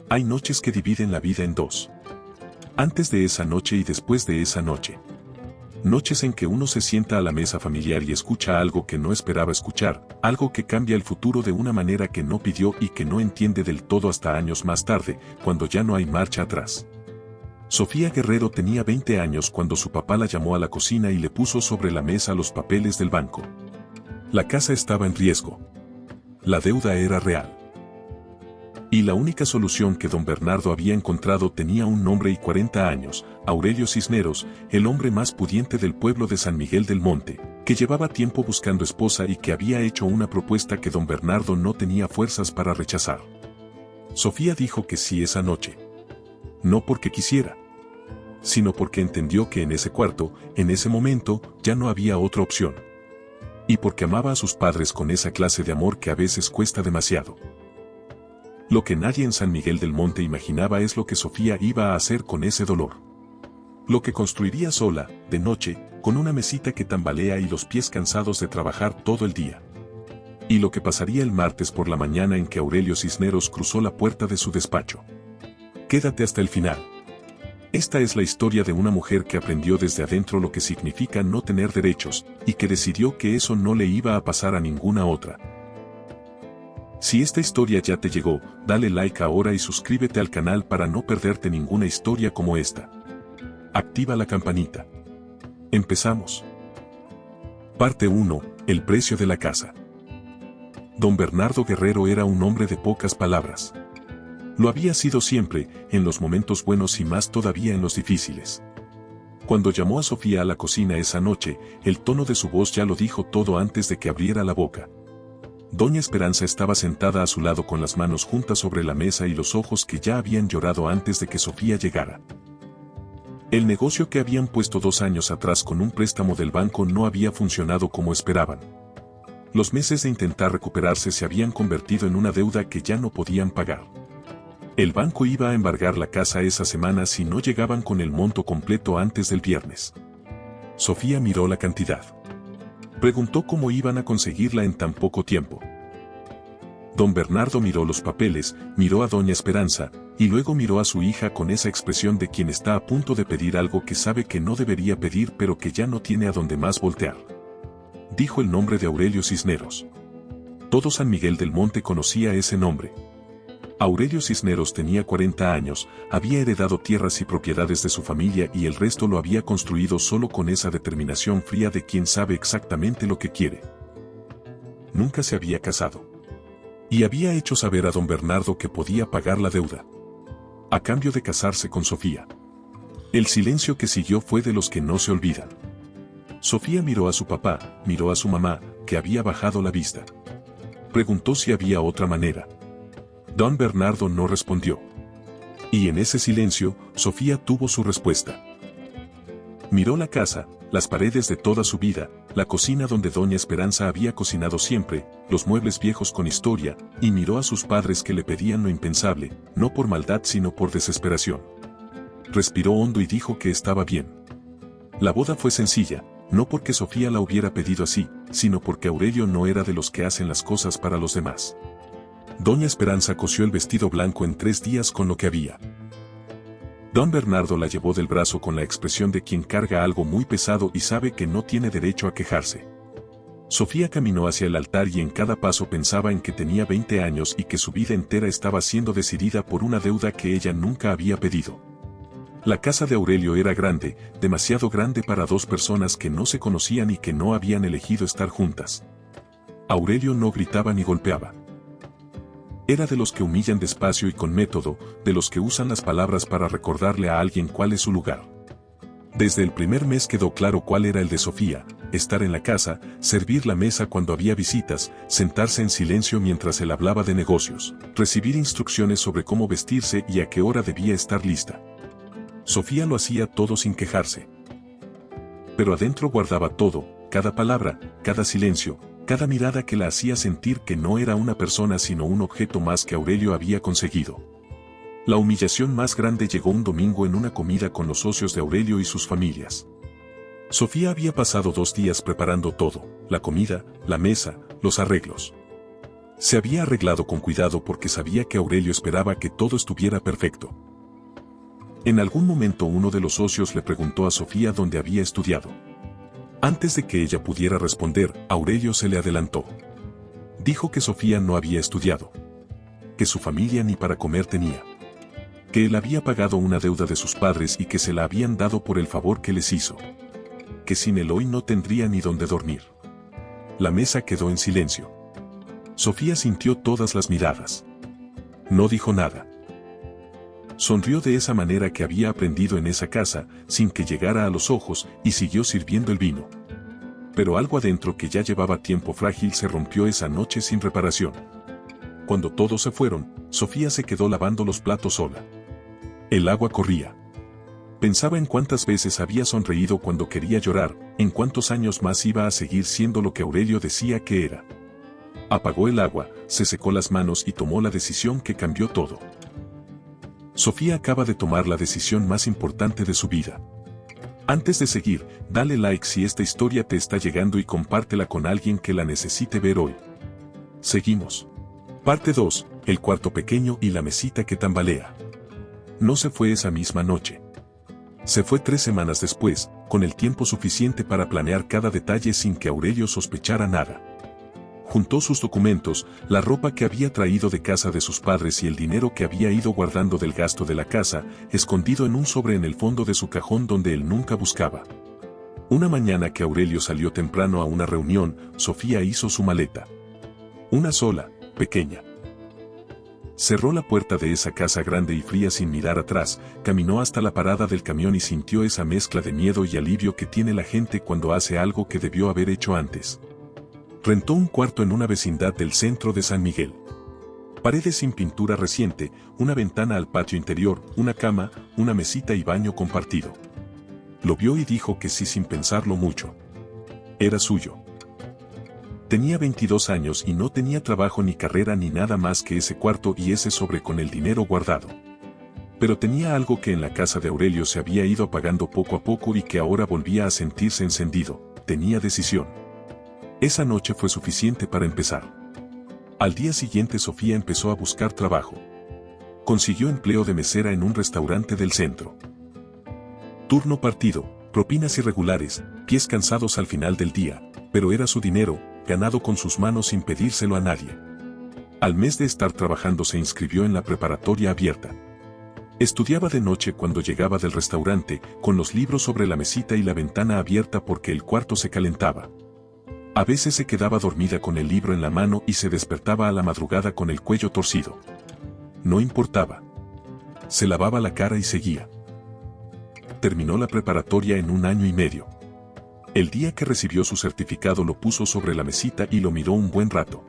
Hay noches que dividen la vida en dos. Antes de esa noche y después de esa noche. Noches en que uno se sienta a la mesa familiar y escucha algo que no esperaba escuchar, algo que cambia el futuro de una manera que no pidió y que no entiende del todo hasta años más tarde, cuando ya no hay marcha atrás. Sofía Guerrero tenía 20 años cuando su papá la llamó a la cocina y le puso sobre la mesa los papeles del banco. La casa estaba en riesgo. La deuda era real. Y la única solución que don Bernardo había encontrado tenía un nombre y 40 años, Aurelio Cisneros, el hombre más pudiente del pueblo de San Miguel del Monte, que llevaba tiempo buscando esposa y que había hecho una propuesta que don Bernardo no tenía fuerzas para rechazar. Sofía dijo que sí esa noche. No porque quisiera, sino porque entendió que en ese cuarto, en ese momento, ya no había otra opción. Y porque amaba a sus padres con esa clase de amor que a veces cuesta demasiado. Lo que nadie en San Miguel del Monte imaginaba es lo que Sofía iba a hacer con ese dolor. Lo que construiría sola, de noche, con una mesita que tambalea y los pies cansados de trabajar todo el día. Y lo que pasaría el martes por la mañana en que Aurelio Cisneros cruzó la puerta de su despacho. Quédate hasta el final. Esta es la historia de una mujer que aprendió desde adentro lo que significa no tener derechos, y que decidió que eso no le iba a pasar a ninguna otra. Si esta historia ya te llegó, dale like ahora y suscríbete al canal para no perderte ninguna historia como esta. Activa la campanita. Empezamos. Parte 1. El precio de la casa. Don Bernardo Guerrero era un hombre de pocas palabras. Lo había sido siempre, en los momentos buenos y más todavía en los difíciles. Cuando llamó a Sofía a la cocina esa noche, el tono de su voz ya lo dijo todo antes de que abriera la boca. Doña Esperanza estaba sentada a su lado con las manos juntas sobre la mesa y los ojos que ya habían llorado antes de que Sofía llegara. El negocio que habían puesto 2 años atrás con un préstamo del banco no había funcionado como esperaban. Los meses de intentar recuperarse se habían convertido en una deuda que ya no podían pagar. El banco iba a embargar la casa esa semana si no llegaban con el monto completo antes del viernes. Sofía miró la cantidad. Preguntó cómo iban a conseguirla en tan poco tiempo. Don Bernardo miró los papeles, miró a Doña Esperanza, y luego miró a su hija con esa expresión de quien está a punto de pedir algo que sabe que no debería pedir pero que ya no tiene a dónde más voltear. Dijo el nombre de Aurelio Cisneros. Todo San Miguel del Monte conocía ese nombre. Aurelio Cisneros tenía 40 años, había heredado tierras y propiedades de su familia y el resto lo había construido solo con esa determinación fría de quien sabe exactamente lo que quiere. Nunca se había casado. Y había hecho saber a don Bernardo que podía pagar la deuda. A cambio de casarse con Sofía. El silencio que siguió fue de los que no se olvidan. Sofía miró a su papá, miró a su mamá, que había bajado la vista. Preguntó si había otra manera. Don Bernardo no respondió. Y en ese silencio, Sofía tuvo su respuesta. Miró la casa, las paredes de toda su vida, la cocina donde Doña Esperanza había cocinado siempre, los muebles viejos con historia, y miró a sus padres que le pedían lo impensable, no por maldad sino por desesperación. Respiró hondo y dijo que estaba bien. La boda fue sencilla, no porque Sofía la hubiera pedido así, sino porque Aurelio no era de los que hacen las cosas para los demás. Doña Esperanza cosió el vestido blanco en 3 días con lo que había. Don Bernardo la llevó del brazo con la expresión de quien carga algo muy pesado y sabe que no tiene derecho a quejarse. Sofía caminó hacia el altar y en cada paso pensaba en que tenía 20 años y que su vida entera estaba siendo decidida por una deuda que ella nunca había pedido. La casa de Aurelio era grande, demasiado grande para 2 personas que no se conocían y que no habían elegido estar juntas. Aurelio no gritaba ni golpeaba. Era de los que humillan despacio y con método, de los que usan las palabras para recordarle a alguien cuál es su lugar. Desde el primer mes quedó claro cuál era el de Sofía: estar en la casa, servir la mesa cuando había visitas, sentarse en silencio mientras él hablaba de negocios, recibir instrucciones sobre cómo vestirse y a qué hora debía estar lista. Sofía lo hacía todo sin quejarse. Pero adentro guardaba todo, cada palabra, cada silencio, cada mirada que la hacía sentir que no era una persona sino un objeto más que Aurelio había conseguido. La humillación más grande llegó un domingo en una comida con los socios de Aurelio y sus familias. Sofía había pasado 2 días preparando todo: la comida, la mesa, los arreglos. Se había arreglado con cuidado porque sabía que Aurelio esperaba que todo estuviera perfecto. En algún momento uno de los socios le preguntó a Sofía dónde había estudiado. Antes de que ella pudiera responder, Aurelio se le adelantó. Dijo que Sofía no había estudiado, que su familia ni para comer tenía, que él había pagado una deuda de sus padres y que se la habían dado por el favor que les hizo, que sin él hoy no tendría ni dónde dormir. La mesa quedó en silencio. Sofía sintió todas las miradas. No dijo nada. Sonrió de esa manera que había aprendido en esa casa, sin que llegara a los ojos, y siguió sirviendo el vino. Pero algo adentro que ya llevaba tiempo frágil se rompió esa noche sin reparación. Cuando todos se fueron, Sofía se quedó lavando los platos sola. El agua corría. Pensaba en cuántas veces había sonreído cuando quería llorar, en cuántos años más iba a seguir siendo lo que Aurelio decía que era. Apagó el agua, se secó las manos y tomó la decisión que cambió todo. Sofía acaba de tomar la decisión más importante de su vida. Antes de seguir, dale like si esta historia te está llegando y compártela con alguien que la necesite ver hoy. Seguimos. Parte 2, el cuarto pequeño y la mesita que tambalea. No se fue esa misma noche. Se fue 3 semanas después, con el tiempo suficiente para planear cada detalle sin que Aurelio sospechara nada. Juntó sus documentos, la ropa que había traído de casa de sus padres y el dinero que había ido guardando del gasto de la casa, escondido en un sobre en el fondo de su cajón donde él nunca buscaba. Una mañana que Aurelio salió temprano a una reunión, Sofía hizo su maleta. Una sola, pequeña. Cerró la puerta de esa casa grande y fría sin mirar atrás, caminó hasta la parada del camión y sintió esa mezcla de miedo y alivio que tiene la gente cuando hace algo que debió haber hecho antes. Rentó un cuarto en una vecindad del centro de San Miguel. Paredes sin pintura reciente, una ventana al patio interior, una cama, una mesita y baño compartido. Lo vio y dijo que sí sin pensarlo mucho. Era suyo. Tenía 22 años y no tenía trabajo ni carrera ni nada más que ese cuarto y ese sobre con el dinero guardado. Pero tenía algo que en la casa de Aurelio se había ido apagando poco a poco y que ahora volvía a sentirse encendido. Tenía decisión. Esa noche fue suficiente para empezar. Al día siguiente Sofía empezó a buscar trabajo. Consiguió empleo de mesera en un restaurante del centro. Turno partido, propinas irregulares, pies cansados al final del día, pero era su dinero, ganado con sus manos sin pedírselo a nadie. Al mes de estar trabajando se inscribió en la preparatoria abierta. Estudiaba de noche cuando llegaba del restaurante, con los libros sobre la mesita y la ventana abierta porque el cuarto se calentaba. A veces se quedaba dormida con el libro en la mano y se despertaba a la madrugada con el cuello torcido. No importaba. Se lavaba la cara y seguía. Terminó la preparatoria en 1 año y medio. El día que recibió su certificado lo puso sobre la mesita y lo miró un buen rato.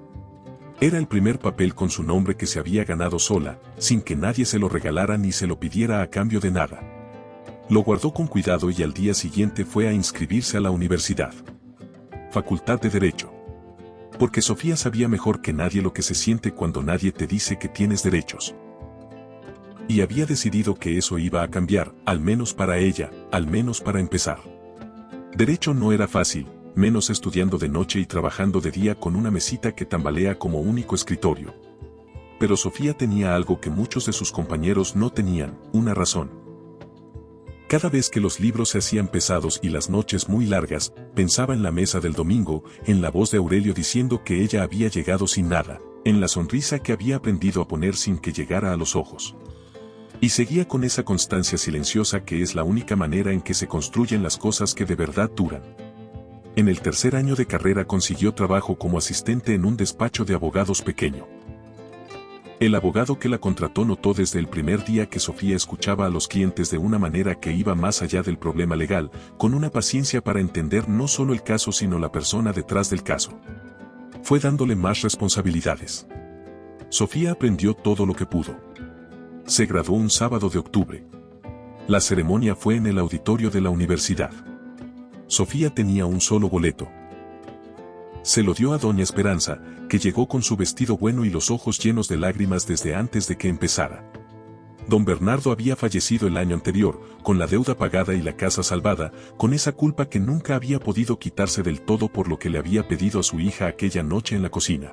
Era el primer papel con su nombre que se había ganado sola, sin que nadie se lo regalara ni se lo pidiera a cambio de nada. Lo guardó con cuidado y al día siguiente fue a inscribirse a la universidad. Facultad de Derecho. Porque Sofía sabía mejor que nadie lo que se siente cuando nadie te dice que tienes derechos. Y había decidido que eso iba a cambiar, al menos para ella, al menos para empezar. Derecho no era fácil, menos estudiando de noche y trabajando de día con una mesita que tambalea como único escritorio. Pero Sofía tenía algo que muchos de sus compañeros no tenían, una razón. Cada vez que los libros se hacían pesados y las noches muy largas, pensaba en la mesa del domingo, en la voz de Aurelio diciendo que ella había llegado sin nada, en la sonrisa que había aprendido a poner sin que llegara a los ojos. Y seguía con esa constancia silenciosa que es la única manera en que se construyen las cosas que de verdad duran. En el 3er año de carrera consiguió trabajo como asistente en un despacho de abogados pequeño. El abogado que la contrató notó desde el primer día que Sofía escuchaba a los clientes de una manera que iba más allá del problema legal, con una paciencia para entender no solo el caso sino la persona detrás del caso. Fue dándole más responsabilidades. Sofía aprendió todo lo que pudo. Se graduó un sábado de octubre. La ceremonia fue en el auditorio de la universidad. Sofía tenía un solo boleto. Se lo dio a doña Esperanza, que llegó con su vestido bueno y los ojos llenos de lágrimas desde antes de que empezara. Don Bernardo había fallecido el año anterior, con la deuda pagada y la casa salvada, con esa culpa que nunca había podido quitarse del todo por lo que le había pedido a su hija aquella noche en la cocina.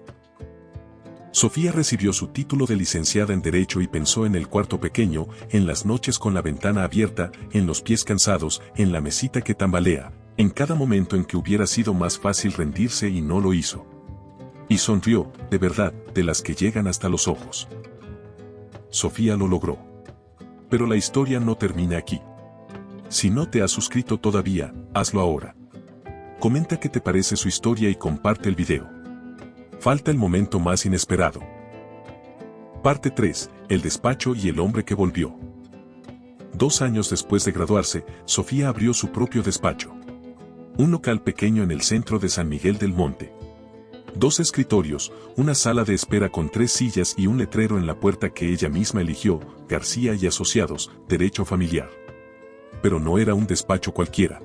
Sofía recibió su título de licenciada en Derecho y pensó en el cuarto pequeño, en las noches con la ventana abierta, en los pies cansados, en la mesita que tambalea, en cada momento en que hubiera sido más fácil rendirse y no lo hizo. Y sonrió, de verdad, de las que llegan hasta los ojos. Sofía lo logró. Pero la historia no termina aquí. Si no te has suscrito todavía, hazlo ahora. Comenta qué te parece su historia y comparte el video. Falta el momento más inesperado. Parte 3. El despacho y el hombre que volvió. 2 años después de graduarse, Sofía abrió su propio despacho. Un local pequeño en el centro de San Miguel del Monte. 2 escritorios, una sala de espera con 3 sillas y un letrero en la puerta que ella misma eligió, García y Asociados, Derecho Familiar. Pero no era un despacho cualquiera.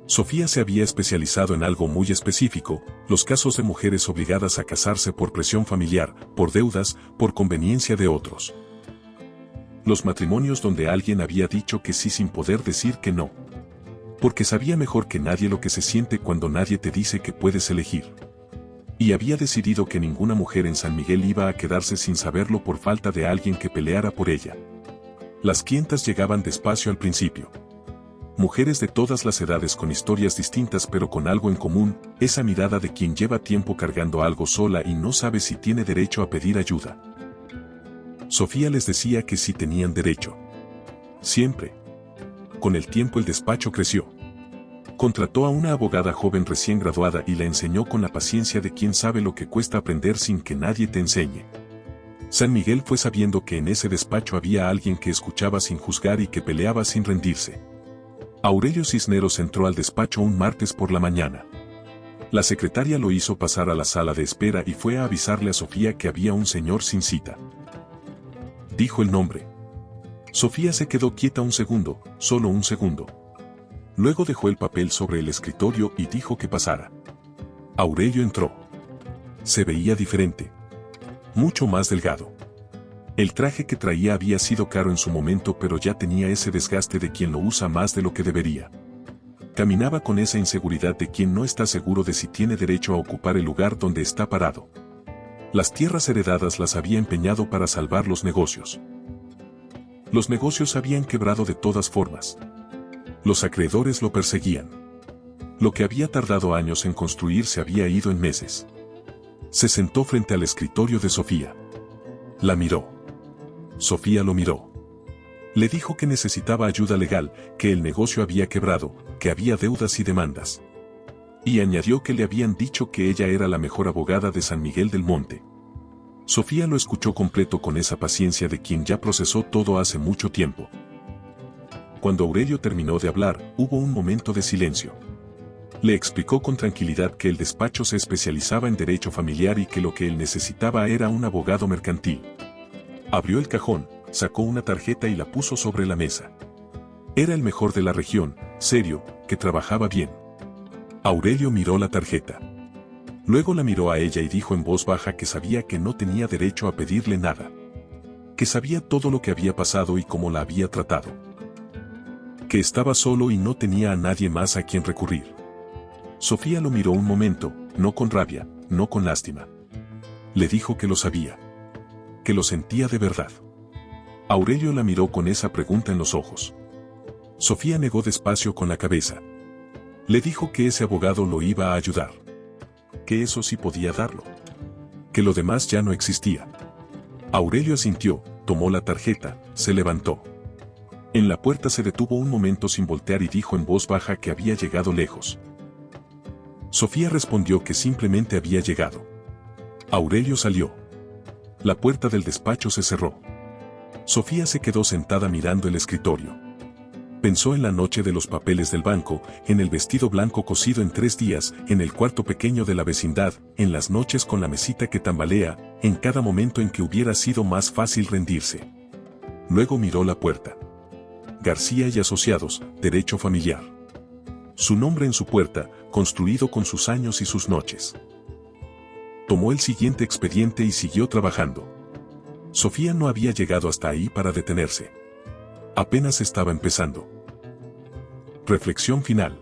Sofía se había especializado en algo muy específico, los casos de mujeres obligadas a casarse por presión familiar, por deudas, por conveniencia de otros. Los matrimonios donde alguien había dicho que sí sin poder decir que no. Porque sabía mejor que nadie lo que se siente cuando nadie te dice que puedes elegir. Y había decidido que ninguna mujer en San Miguel iba a quedarse sin saberlo por falta de alguien que peleara por ella. Las clientas llegaban despacio al principio. Mujeres de todas las edades con historias distintas pero con algo en común, esa mirada de quien lleva tiempo cargando algo sola y no sabe si tiene derecho a pedir ayuda. Sofía les decía que sí tenían derecho. Siempre. Con el tiempo el despacho creció. Contrató a una abogada joven recién graduada y la enseñó con la paciencia de quien sabe lo que cuesta aprender sin que nadie te enseñe. San Miguel fue sabiendo que en ese despacho había alguien que escuchaba sin juzgar y que peleaba sin rendirse. Aurelio Cisneros entró al despacho un martes por la mañana. La secretaria lo hizo pasar a la sala de espera y fue a avisarle a Sofía que había un señor sin cita. Dijo el nombre. Sofía se quedó quieta un segundo, solo un segundo. Luego dejó el papel sobre el escritorio y dijo que pasara. Aurelio entró. Se veía diferente. Mucho más delgado. El traje que traía había sido caro en su momento pero ya tenía ese desgaste de quien lo usa más de lo que debería. Caminaba con esa inseguridad de quien no está seguro de si tiene derecho a ocupar el lugar donde está parado. Las tierras heredadas las había empeñado para salvar los negocios. Los negocios habían quebrado de todas formas. Los acreedores lo perseguían. Lo que había tardado años en construir se había ido en meses. Se sentó frente al escritorio de Sofía. La miró. Sofía lo miró. Le dijo que necesitaba ayuda legal, que el negocio había quebrado, que había deudas y demandas. Y añadió que le habían dicho que ella era la mejor abogada de San Miguel del Monte. Sofía lo escuchó completo con esa paciencia de quien ya procesó todo hace mucho tiempo. Cuando Aurelio terminó de hablar, hubo un momento de silencio. Le explicó con tranquilidad que el despacho se especializaba en derecho familiar y que lo que él necesitaba era un abogado mercantil. Abrió el cajón, sacó una tarjeta y la puso sobre la mesa. Era el mejor de la región, serio, que trabajaba bien. Aurelio miró la tarjeta. Luego la miró a ella y dijo en voz baja que sabía que no tenía derecho a pedirle nada. Que sabía todo lo que había pasado y cómo la había tratado. Que estaba solo y no tenía a nadie más a quien recurrir. Sofía lo miró un momento, no con rabia, no con lástima. Le dijo que lo sabía. Que lo sentía de verdad. Aurelio la miró con esa pregunta en los ojos. Sofía negó despacio con la cabeza. Le dijo que ese abogado lo iba a ayudar. Que eso sí podía darlo. Que lo demás ya no existía. Aurelio asintió, tomó la tarjeta, se levantó. En la puerta se detuvo un momento sin voltear y dijo en voz baja que había llegado lejos. Sofía respondió que simplemente había llegado. Aurelio salió. La puerta del despacho se cerró. Sofía se quedó sentada mirando el escritorio. Pensó en la noche de los papeles del banco, en el vestido blanco cosido en 3 días, en el cuarto pequeño de la vecindad, en las noches con la mesita que tambalea, en cada momento en que hubiera sido más fácil rendirse. Luego miró la puerta. García y Asociados, Derecho Familiar. Su nombre en su puerta, construido con sus años y sus noches. Tomó el siguiente expediente y siguió trabajando. Sofía no había llegado hasta ahí para detenerse. Apenas estaba empezando. Reflexión final.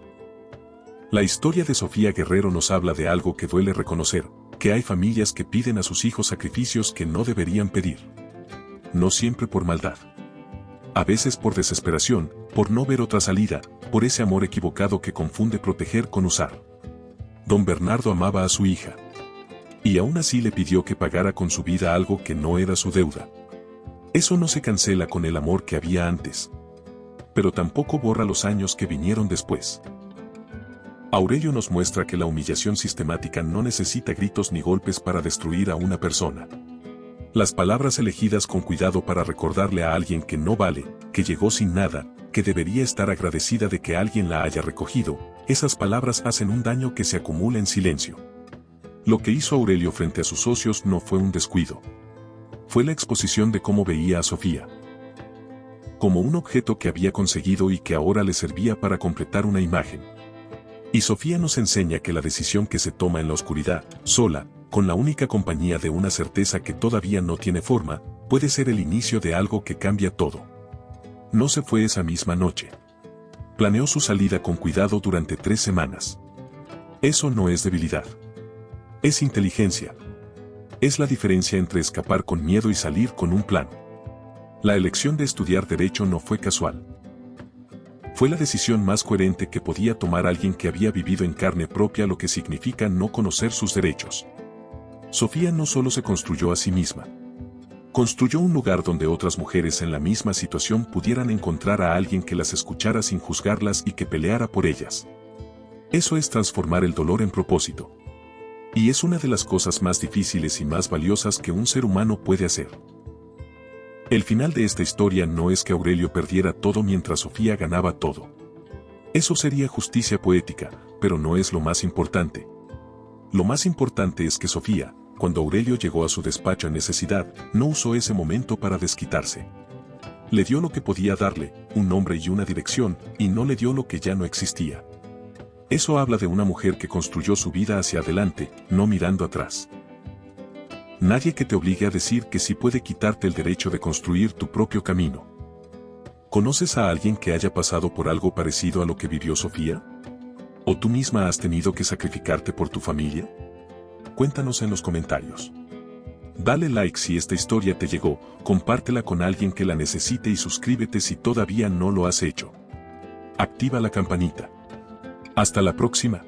La historia de Sofía Guerrero nos habla de algo que duele reconocer, Que hay familias que piden a sus hijos sacrificios que no deberían pedir. No siempre por maldad. A veces por desesperación, por no ver otra salida, por ese amor equivocado que confunde proteger con usar. Don Bernardo amaba a su hija. Y aún así le pidió que pagara con su vida algo que no era su deuda. Eso no se cancela con el amor que había antes. Pero tampoco borra los años que vinieron después. Aurelio nos muestra que la humillación sistemática no necesita gritos ni golpes para destruir a una persona. Las palabras elegidas con cuidado para recordarle a alguien que no vale, que llegó sin nada, que debería estar agradecida de que alguien la haya recogido, esas palabras hacen un daño que se acumula en silencio. Lo que hizo Aurelio frente a sus socios no fue un descuido. Fue la exposición de cómo veía a Sofía. Como un objeto que había conseguido y que ahora le servía para completar una imagen. Y Sofía nos enseña que la decisión que se toma en la oscuridad, sola, con la única compañía de una certeza que todavía no tiene forma, puede ser el inicio de algo que cambia todo. No se fue esa misma noche. Planeó su salida con cuidado durante 3 semanas. Eso no es debilidad. Es inteligencia. Es la diferencia entre escapar con miedo y salir con un plan. La elección de estudiar Derecho no fue casual. Fue la decisión más coherente que podía tomar alguien que había vivido en carne propia lo que significa no conocer sus derechos. Sofía no solo se construyó a sí misma. Construyó un lugar donde otras mujeres en la misma situación pudieran encontrar a alguien que las escuchara sin juzgarlas y que peleara por ellas. Eso es transformar el dolor en propósito. Y es una de las cosas más difíciles y más valiosas que un ser humano puede hacer. El final de esta historia no es que Aurelio perdiera todo mientras Sofía ganaba todo. Eso sería justicia poética, pero no es lo más importante. Lo más importante es que Sofía, cuando Aurelio llegó a su despacho en necesidad, no usó ese momento para desquitarse. Le dio lo que podía darle, un nombre y una dirección, y no le dio lo que ya no existía. Eso habla de una mujer que construyó su vida hacia adelante, no mirando atrás. Nadie que te obligue a decir que sí puede quitarte el derecho de construir tu propio camino. ¿Conoces a alguien que haya pasado por algo parecido a lo que vivió Sofía? ¿O tú misma has tenido que sacrificarte por tu familia? Cuéntanos en los comentarios. Dale like si esta historia te llegó, compártela con alguien que la necesite y suscríbete si todavía no lo has hecho. Activa la campanita. Hasta la próxima.